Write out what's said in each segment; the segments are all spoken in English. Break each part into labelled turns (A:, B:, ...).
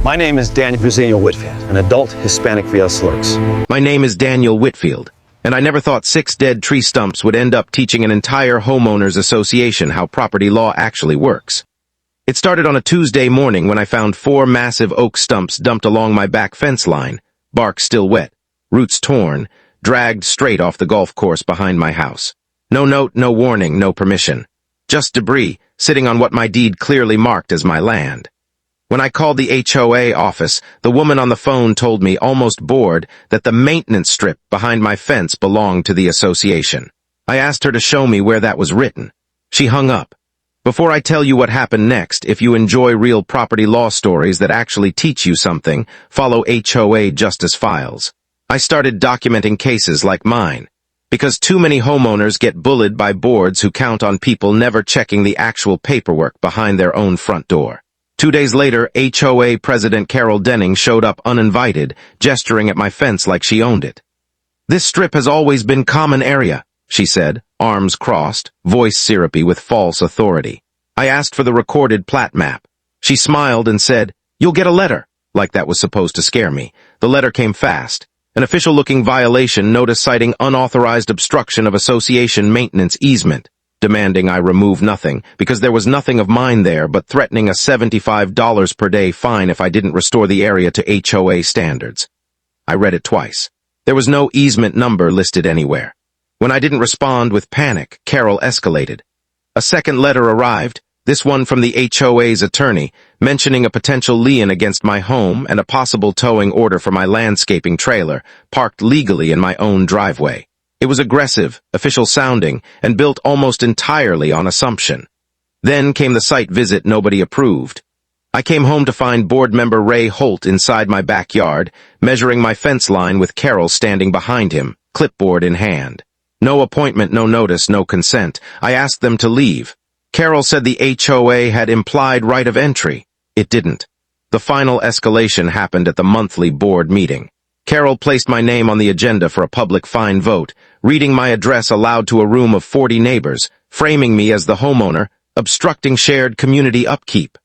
A: My name is Daniel Whitfield, an adult Hispanic VL Slurks.
B: My name is Daniel Whitfield, and I never thought 6 dead tree stumps would end up teaching an entire homeowners association how property law actually works. It started on a Tuesday morning when I found 4 massive oak stumps dumped along my back fence line, bark still wet, roots torn, dragged straight off the golf course behind my house. No note, no warning, no permission. Just debris, sitting on what my deed clearly marked as my land. When I called the HOA office, the woman on the phone told me, almost bored, that the maintenance strip behind my fence belonged to the association. I asked her to show me where that was written. She hung up. Before I tell you what happened next, if you enjoy real property law stories that actually teach you something, follow HOA Justice Files. I started documenting cases like mine, because too many homeowners get bullied by boards who count on people never checking the actual paperwork behind their own front door. 2 days later, HOA President Carol Denning showed up uninvited, gesturing at my fence like she owned it. "This strip has always been common area," she said, arms crossed, voice syrupy with false authority. I asked for the recorded plat map. She smiled and said, "You'll get a letter," like that was supposed to scare me. The letter came fast. An official-looking violation notice citing unauthorized obstruction of association maintenance easement, demanding I remove nothing, because there was nothing of mine there, but threatening a $75 per day fine if I didn't restore the area to HOA standards. I read it twice. There was no easement number listed anywhere. When I didn't respond with panic, Carol escalated. A second letter arrived, this one from the HOA's attorney, mentioning a potential lien against my home and a possible towing order for my landscaping trailer, parked legally in my own driveway. It was aggressive, official-sounding, and built almost entirely on assumption. Then came the site visit nobody approved. I came home to find board member Ray Holt inside my backyard, measuring my fence line with Carol standing behind him, clipboard in hand. No appointment, no notice, no consent. I asked them to leave. Carol said the HOA had implied right of entry. It didn't. The final escalation happened at the monthly board meeting. Carol placed my name on the agenda for a public fine vote, reading my address aloud to a room of 40 neighbors, framing me as the homeowner, obstructing shared community upkeep.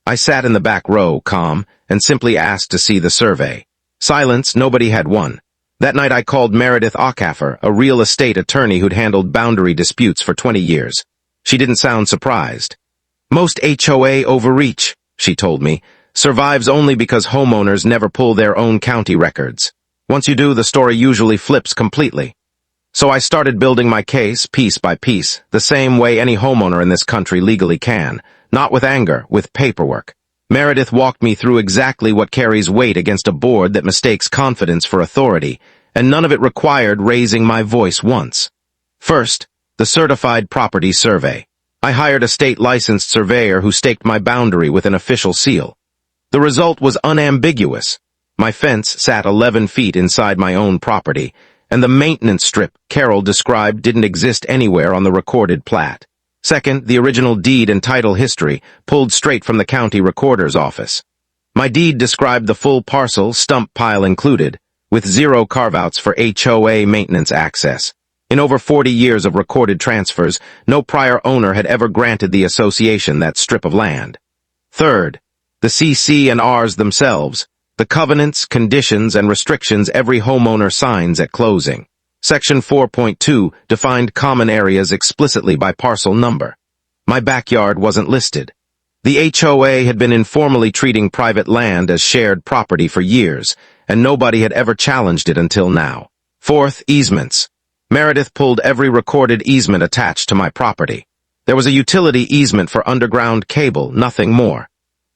B: I sat in the back row, calm, and simply asked to see the survey. Silence, nobody had won. That night I called Meredith Ockaffer, a real estate attorney who'd handled boundary disputes for 20 years. She didn't sound surprised. "Most HOA overreach," she told me, "survives only because homeowners never pull their own county records. Once you do, the story usually flips completely." So I started building my case, piece by piece, the same way any homeowner in this country legally can, not with anger, with paperwork. Meredith walked me through exactly what carries weight against a board that mistakes confidence for authority, and none of it required raising my voice once. First, the certified property survey. I hired a state-licensed surveyor who staked my boundary with an official seal. The result was unambiguous. My fence sat 11 feet inside my own property, and the maintenance strip Carol described didn't exist anywhere on the recorded plat. Second, the original deed and title history, pulled straight from the county recorder's office. My deed described the full parcel, stump pile included, with 0 carve-outs for HOA maintenance access. In over 40 years of recorded transfers, no prior owner had ever granted the association that strip of land. Third, the CC&Rs themselves, the covenants, conditions, and restrictions every homeowner signs at closing. Section 4.2 defined common areas explicitly by parcel number. My backyard wasn't listed. The HOA had been informally treating private land as shared property for years, and nobody had ever challenged it until now. Fourth, easements. Meredith pulled every recorded easement attached to my property. There was a utility easement for underground cable, nothing more.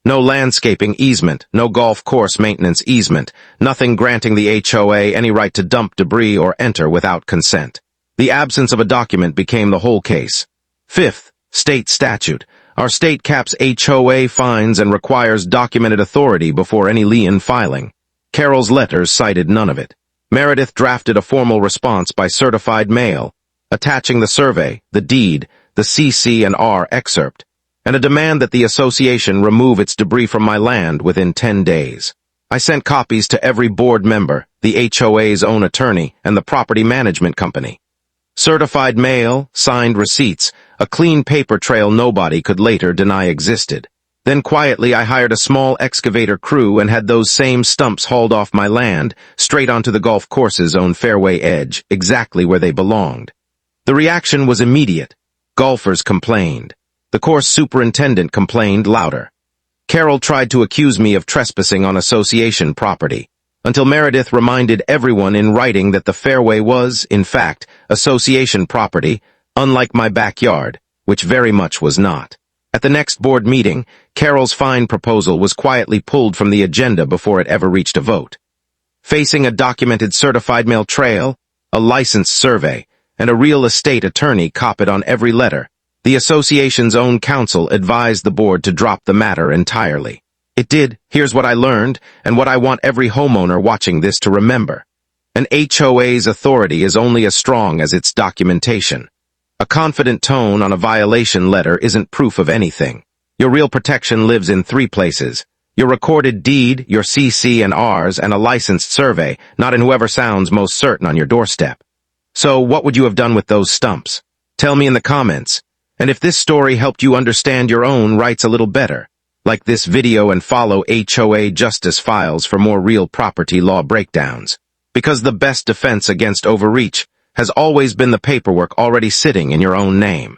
B: No landscaping easement, no golf course maintenance easement, nothing granting the HOA any right to dump debris or enter without consent. The absence of a document became the whole case. Fifth, state statute. Our state caps HOA fines and requires documented authority before any lien filing. Carol's letters cited none of it. Meredith drafted a formal response by certified mail, attaching the survey, the deed, the CC&R excerpt, and a demand that the association remove its debris from my land within 10 days. I sent copies to every board member, the HOA's own attorney, and the property management company. Certified mail, signed receipts, a clean paper trail nobody could later deny existed. Then quietly I hired a small excavator crew and had those same stumps hauled off my land, straight onto the golf course's own fairway edge, exactly where they belonged. The reaction was immediate. Golfers complained. The course superintendent complained louder. Carol tried to accuse me of trespassing on association property, until Meredith reminded everyone in writing that the fairway was, in fact, association property, unlike my backyard, which very much was not. At the next board meeting, Carol's fine proposal was quietly pulled from the agenda before it ever reached a vote. Facing a documented certified mail trail, a licensed survey, and a real estate attorney copied on every letter, the association's own counsel advised the board to drop the matter entirely. It did. Here's what I learned, and what I want every homeowner watching this to remember. An HOA's authority is only as strong as its documentation. A confident tone on a violation letter isn't proof of anything. Your real protection lives in 3 places. Your recorded deed, your CC&Rs, and a licensed survey, not in whoever sounds most certain on your doorstep. So, what would you have done with those stumps? Tell me in the comments. And if this story helped you understand your own rights a little better, like this video and follow HOA Justice Files for more real property law breakdowns. Because the best defense against overreach has always been the paperwork already sitting in your own name.